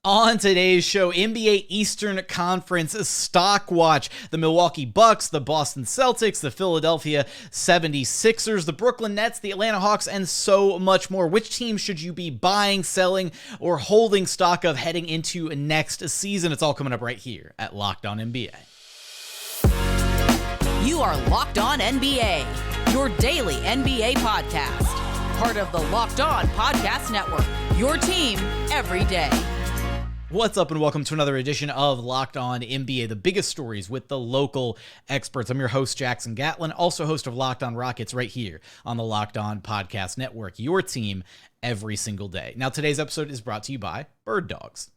On today's show, NBA Eastern Conference Stock Watch. The Milwaukee Bucks, the Boston Celtics, the Philadelphia 76ers, the Brooklyn Nets, the Atlanta Hawks, and so much more. Which team should you be buying, selling, or holding stock of heading into next season? It's all coming up right here at Locked On NBA. You are Locked On NBA, your daily NBA podcast. Part of the Locked On Podcast Network, your team every day. What's up and welcome to another edition of Locked On NBA, the biggest stories with the local experts. I'm your host, Jackson Gatlin, also host of Locked On Rockets right here on the Locked On Podcast Network, your team every single day. Now, today's episode is brought to you by Bird Dogs.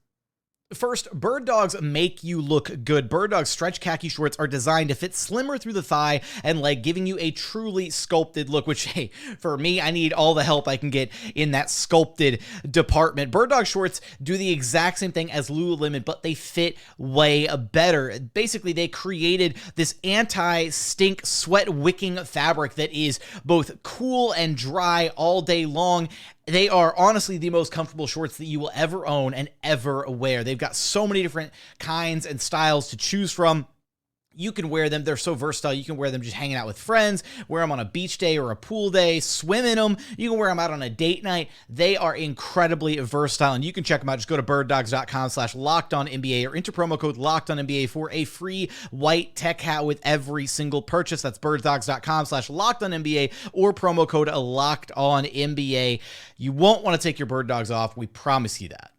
First, Bird Dogs make you look good. Bird Dogs stretch khaki shorts are designed to fit slimmer through the thigh and leg, giving you a truly sculpted look, which, hey, for me, I need all the help I can get in that sculpted department. Bird Dog shorts do the exact same thing as Lululemon, but they fit way better. Basically, they created this anti-stink, sweat-wicking fabric that is both cool and dry all day long. They are honestly the most comfortable shorts that you will ever own and ever wear. They've got so many different kinds and styles to choose from. You can wear them. They're so versatile. You can wear them just hanging out with friends, wear them on a beach day or a pool day, swim in them. You can wear them out on a date night. They are incredibly versatile, and you can check them out. Just go to birddogs.com/lockedonnba or enter promo code LOCKEDONNBA for a free white tech hat with every single purchase. That's birddogs.com/lockedonnba or promo code LOCKEDONNBA. You won't want to take your Bird Dogs off. We promise you that.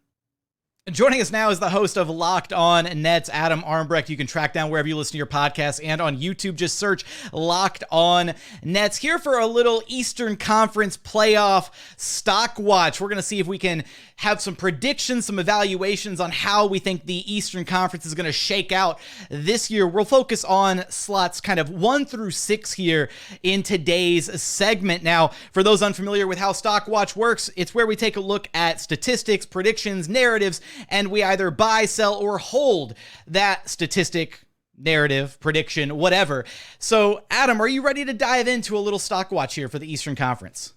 Joining us now is the host of Locked On Nets, Adam Armbrecht. You can track down wherever you listen to your podcasts and on YouTube. Just search Locked On Nets. Here for a little Eastern Conference playoff stock watch. We're going to see if we can have some predictions, some evaluations on how we think the Eastern Conference is going to shake out this year. We'll focus on slots kind of 1 through 6 here in today's segment. Now, for those unfamiliar with how Stock Watch works, it's where we take a look at statistics, predictions, narratives, and we either buy, sell, or hold that statistic, narrative, prediction, whatever. So, Adam, are you ready to dive into a little stock watch here for the Eastern Conference?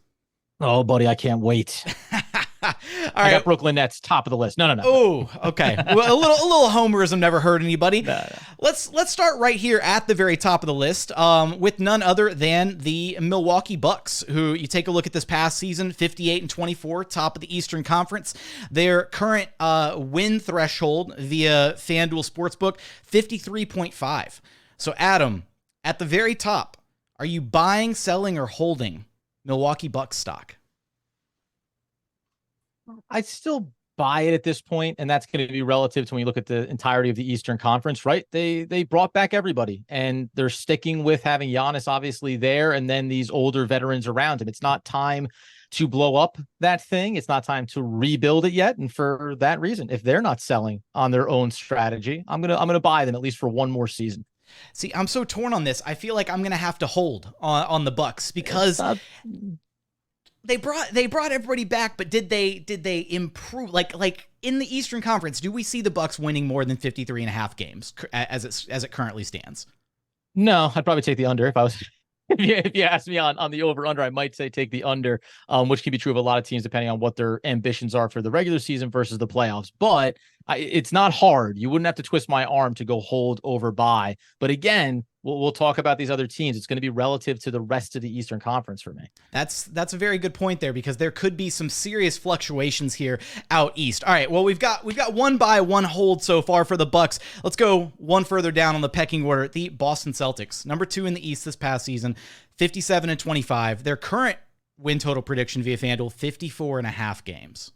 Oh, buddy, I can't wait. I got Brooklyn Nets top of the list. No. Oh, okay. Well, a little homerism never hurt anybody. No. Let's start right here at the very top of the list with none other than the Milwaukee Bucks, who you take a look at this past season, 58-24, top of the Eastern Conference. Their current win threshold via FanDuel Sportsbook, 53.5. So, Adam, at the very top, are you buying, selling, or holding Milwaukee Bucks stock? I'd still buy it at this point, and that's going to be relative to when you look at the entirety of the Eastern Conference, right? They brought back everybody, and they're sticking with having Giannis obviously there, and then these older veterans around him. It's not time to blow up that thing. It's not time to rebuild it yet, and for that reason, if they're not selling on their own strategy, I'm gonna buy them at least for one more season. See, I'm so torn on this. I feel like I'm going to have to hold on the Bucks because they brought everybody back, but did they improve? Like in the Eastern Conference, do we see the Bucks winning more than 53.5 games as it currently stands? No, I'd probably take the under if I was. If you ask me on the over-under, I might say take the under, which can be true of a lot of teams depending on what their ambitions are for the regular season versus the playoffs. But it's not hard. You wouldn't have to twist my arm to go hold over buy. But again, we'll talk about these other teams. It's going to be relative to the rest of the Eastern Conference for me. That's a very good point there, because there could be some serious fluctuations here out east. All right, well, we've got one buy, one hold so far for the Bucks. Let's go one further down on the pecking order. The Boston Celtics, number 2 in the East this past season, 57-25. Their current win total prediction via FanDuel, 54.5 games.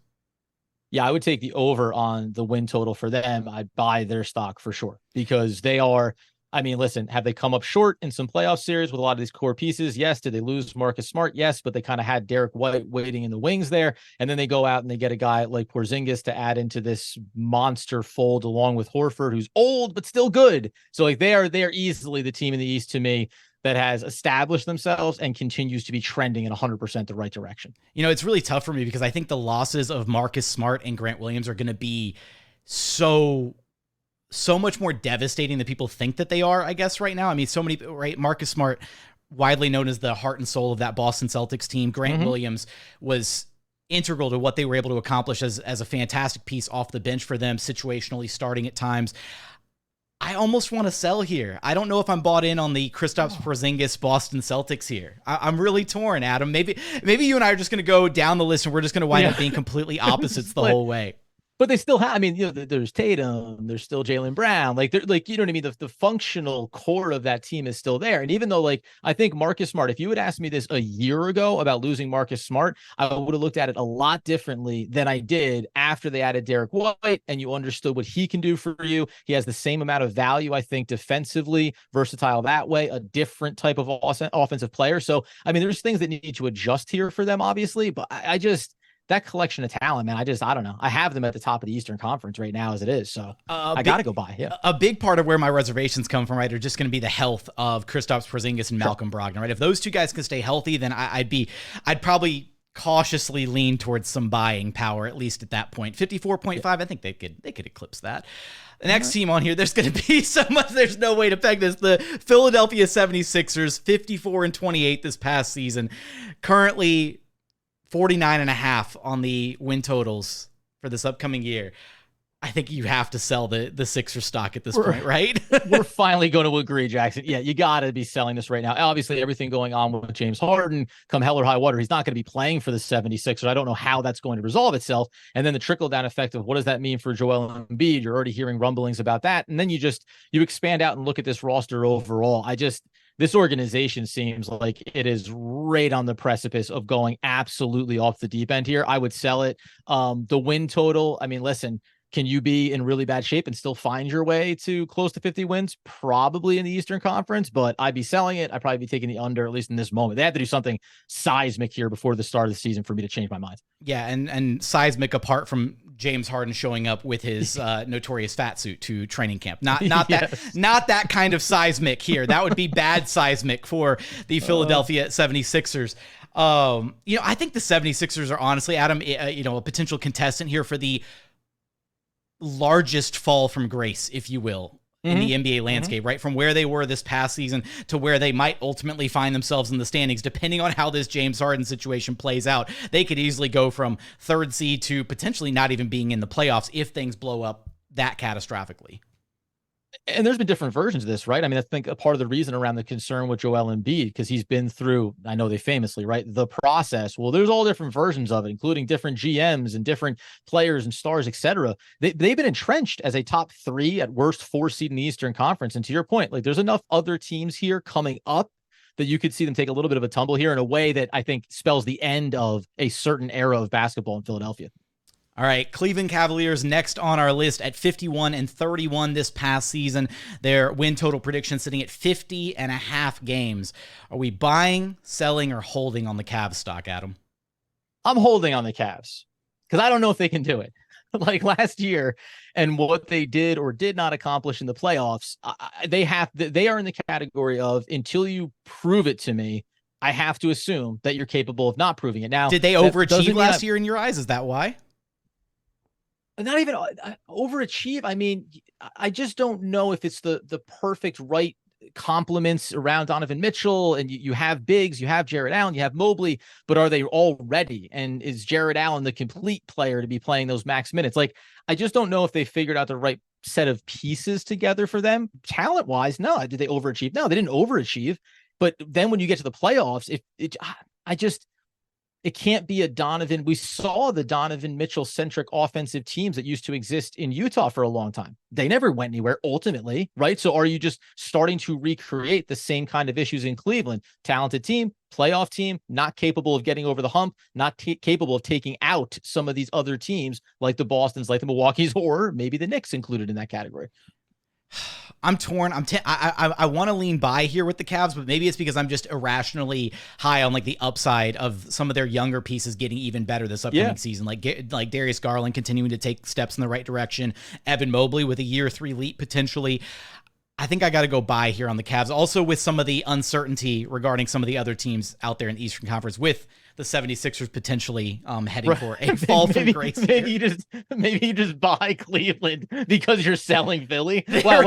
Yeah, I would take the over on the win total for them. I'd buy their stock for sure, because they are, I mean, listen, have they come up short in some playoff series with a lot of these core pieces? Yes. Did they lose Marcus Smart? Yes, but they kind of had Derek White waiting in the wings there. And then they go out and they get a guy like Porzingis to add into this monster fold along with Horford, who's old, but still good. So like they are easily the team in the East to me that has established themselves and continues to be trending in 100% the right direction. You know, it's really tough for me because I think the losses of Marcus Smart and Grant Williams are going to be so much more devastating than people think that they are, I guess, right now. I mean, so many, right? Marcus Smart, widely known as the heart and soul of that Boston Celtics team. Grant Williams was integral to what they were able to accomplish as a fantastic piece off the bench for them, situationally starting at times. I almost want to sell here. I don't know if I'm bought in on the Kristaps Porzingis Boston Celtics here. I'm really torn, Adam. Maybe you and I are just going to go down the list and we're just going to wind up being completely opposites the whole way. But they still have, I mean, you know, there's Tatum, there's still Jaylen Brown, like they're like, you know what I mean? The functional core of that team is still there. And even though, like, I think Marcus Smart, if you had asked me this a year ago about losing Marcus Smart, I would have looked at it a lot differently than I did after they added Derek White and you understood what he can do for you. He has the same amount of value, I think, defensively, versatile that way, a different type of offensive player. So, I mean, there's things that need to adjust here for them, obviously, but I just, that collection of talent, man, I don't know. I have them at the top of the Eastern Conference right now as it is. So I got to go buy. Yeah. A big part of where my reservations come from, right, are just going to be the health of Kristaps Porzingis and Malcolm Brogdon, right? If those two guys can stay healthy, then I'd probably cautiously lean towards some buying power, at least at that point. 54.5, I think they could eclipse that. The next team on here, there's going to be so much, there's no way to peg this. The Philadelphia 76ers, 54-28 this past season. Currently 49.5 on the win totals for this upcoming year. I think you have to sell the Sixers stock at this point, right? We're finally going to agree, Jackson. Yeah, you got to be selling this right now. Obviously, everything going on with James Harden, come hell or high water, he's not going to be playing for the 76ers. I don't know how that's going to resolve itself. And then the trickle-down effect of what does that mean for Joel Embiid? You're already hearing rumblings about that. And then you expand out and look at this roster overall. This organization seems like it is right on the precipice of going absolutely off the deep end here. I would sell it. The win total, I mean, listen, can you be in really bad shape and still find your way to close to 50 wins? Probably in the Eastern Conference, but I'd be selling it. I'd probably be taking the under, at least in this moment. They have to do something seismic here before the start of the season for me to change my mind. Yeah, and seismic apart from James Harden showing up with his notorious fat suit to training camp. Not that kind of seismic here. That would be bad seismic for the Philadelphia 76ers. I think the 76ers are honestly, Adam, a potential contestant here for the largest fall from grace, if you will, in the NBA landscape, right? From where they were this past season to where they might ultimately find themselves in the standings, depending on how this James Harden situation plays out. They could easily go from third seed to potentially not even being in the playoffs if things blow up that catastrophically. And there's been different versions of this, right? I mean, I think a part of the reason around the concern with Joel Embiid, because he's been through, I know they famously, right, the process. Well, there's all different versions of it, including different GMs and different players and stars, etc. They've been entrenched as a top 3 at worst 4 seed in the Eastern Conference. And to your point, like there's enough other teams here coming up that you could see them take a little bit of a tumble here in a way that I think spells the end of a certain era of basketball in Philadelphia. All right, Cleveland Cavaliers next on our list at 51-31 this past season. Their win total prediction sitting at 50.5 games. Are we buying, selling, or holding on the Cavs stock, Adam? I'm holding on the Cavs because I don't know if they can do it. Like last year and what they did or did not accomplish in the playoffs, they are in the category of until you prove it to me, I have to assume that you're capable of not proving it. Now, did they overachieve last year in your eyes? Is that why? Not even overachieve. I mean, I just don't know if it's the perfect right compliments around Donovan Mitchell, and you have bigs, you have Jared Allen, you have Mobley, but are they all ready? And is Jared Allen the complete player to be playing those max minutes? Like, I just don't know if they figured out the right set of pieces together for them. Talent wise, no. Did they overachieve? No, they didn't overachieve. But then when you get to the playoffs, it can't be a Donovan. We saw the Donovan Mitchell-centric offensive teams that used to exist in Utah for a long time. They never went anywhere ultimately, right? So are you just starting to recreate the same kind of issues in Cleveland? Talented team, playoff team, not capable of getting over the hump, not capable of taking out some of these other teams like the Bostons, like the Milwaukees, or maybe the Knicks included in that category. I'm torn. I want to lean by here with the Cavs, but maybe it's because I'm just irrationally high on like the upside of some of their younger pieces getting even better this upcoming season. Like Darius Garland continuing to take steps in the right direction. Evan Mobley with a year 3 leap potentially. I think I got to go buy here on the Cavs. Also with some of the uncertainty regarding some of the other teams out there in the Eastern Conference with the 76ers potentially heading for a fall from grace. Maybe you just buy Cleveland because you're selling Philly. Wow,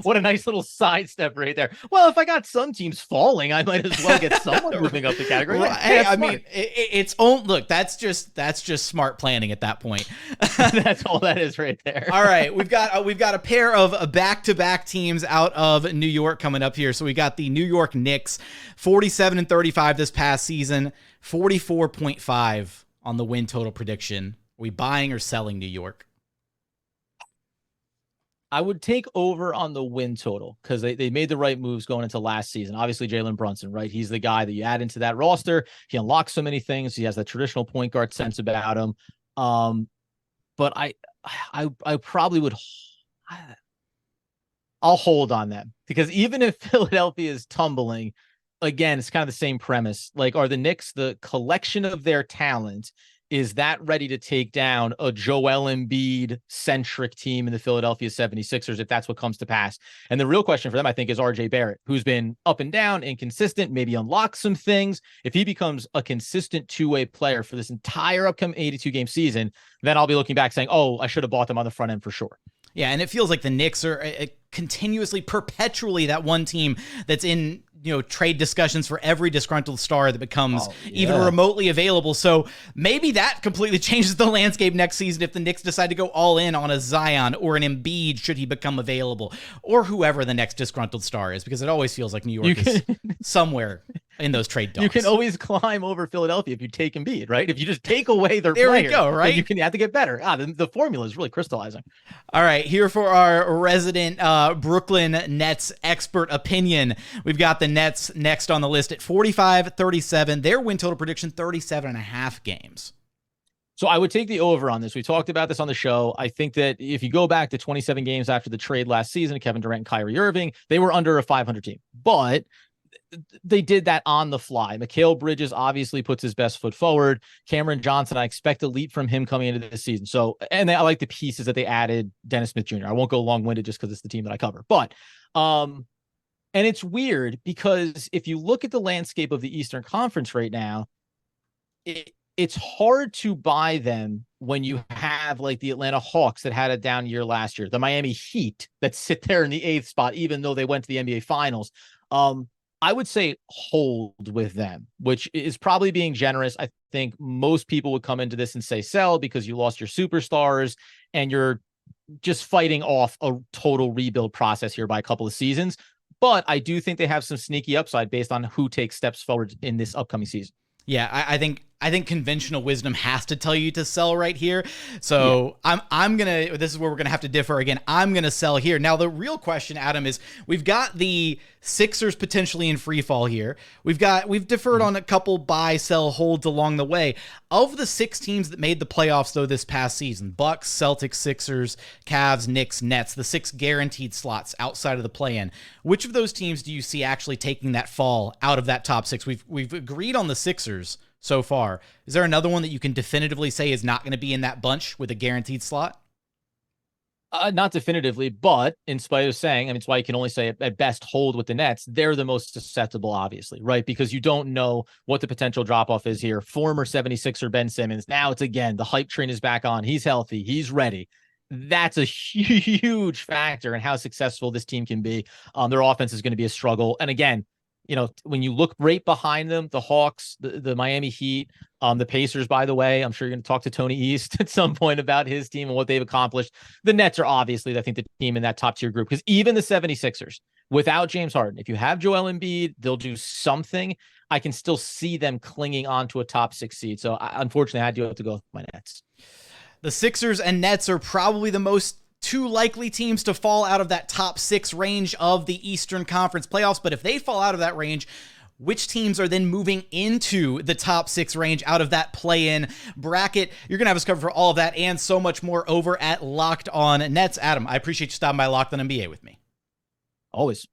what a nice little sidestep right there. Well, if I got some teams falling, I might as well get someone moving up the category. Well, hey, I mean, it's own. Look, that's just smart planning at that point. That's all that is right there. All right, we've got a pair of back-to-back teams out of New York coming up here. So we got the New York Knicks, 47-35 this past season, 44.5 on the win total prediction. Are we buying or selling New York? I would take over on the win total because they made the right moves going into last season. Obviously, Jalen Brunson, right? He's the guy that you add into that roster. He unlocks so many things. He has that traditional point guard sense about him. But I probably would. I'll hold on them because even if Philadelphia is tumbling, again, it's kind of the same premise. Like, are the Knicks the collection of their talent? Is that ready to take down a Joel Embiid-centric team in the Philadelphia 76ers if that's what comes to pass? And the real question for them, I think, is RJ Barrett, who's been up and down, inconsistent, maybe unlocks some things. If he becomes a consistent two-way player for this entire upcoming 82-game season, then I'll be looking back saying, oh, I should have bought them on the front end for sure. Yeah, and it feels like the Knicks are continuously, perpetually that one team that's in, trade discussions for every disgruntled star that becomes even remotely available. So maybe that completely changes the landscape next season if the Knicks decide to go all in on a Zion or an Embiid should he become available, or whoever the next disgruntled star is, because it always feels like New York is somewhere in those trade dogs. You can always climb over Philadelphia if you take Embiid, right? If you just take away their there player, we go, right? You have to get better. The formula is really crystallizing. All right, here for our resident Brooklyn Nets expert opinion. We've got the Nets next on the list at 45-37. Their win total prediction, 37.5 games. So I would take the over on this. We talked about this on the show. I think that if you go back to 27 games after the trade last season, Kevin Durant and Kyrie Irving, they were under a 500 team. But they did that on the fly. Mikal Bridges obviously puts his best foot forward. Cameron Johnson, I expect a leap from him coming into this season. So, and I like the pieces that they added. Dennis Smith Jr. I won't go long-winded just because it's the team that I cover. But, and it's weird because if you look at the landscape of the Eastern Conference right now, it's hard to buy them when you have like the Atlanta Hawks that had a down year last year, the Miami Heat that sit there in the 8th spot, even though they went to the NBA Finals. I would say hold with them, which is probably being generous. I think most people would come into this and say sell because you lost your superstars and you're just fighting off a total rebuild process here by a couple of seasons. But I do think they have some sneaky upside based on who takes steps forward in this upcoming season. Yeah, I think conventional wisdom has to tell you to sell right here. So yeah. I'm gonna. This is where we're gonna have to differ again. I'm gonna sell here. Now the real question, Adam, is we've got the Sixers potentially in free fall here. We've deferred on a couple buy, sell, holds along the way. Of the 6 teams that made the playoffs though this past season, Bucks, Celtics, Sixers, Cavs, Knicks, Nets, the 6 guaranteed slots outside of the play-in. Which of those teams do you see actually taking that fall out of that top 6? We've agreed on the Sixers so far. Is there another one that you can definitively say is not going to be in that bunch with a guaranteed slot? Not definitively, but in spite of saying, I mean, it's why you can only say at best hold with the Nets. They're the most susceptible, obviously, right? Because you don't know what the potential drop-off is here. Former 76er Ben Simmons. Now it's again, the hype train is back on. He's healthy. He's ready. That's a huge factor in how successful this team can be. Their offense is going to be a struggle. And again, when you look right behind them, the Hawks, the Miami Heat, the Pacers, by the way, I'm sure you're going to talk to Tony East at some point about his team and what they've accomplished. The Nets are obviously, I think, the team in that top tier group, because even the 76ers, without James Harden, if you have Joel Embiid, they'll do something. I can still see them clinging on to a top 6 seed. So unfortunately, I do have to go with my Nets. The Sixers and Nets are probably the most 2 likely teams to fall out of that top 6 range of the Eastern Conference playoffs. But if they fall out of that range, which teams are then moving into the top 6 range out of that play-in bracket? You're going to have us covered for all of that and so much more over at Locked On Nets. Adam, I appreciate you stopping by Locked On NBA with me. Always.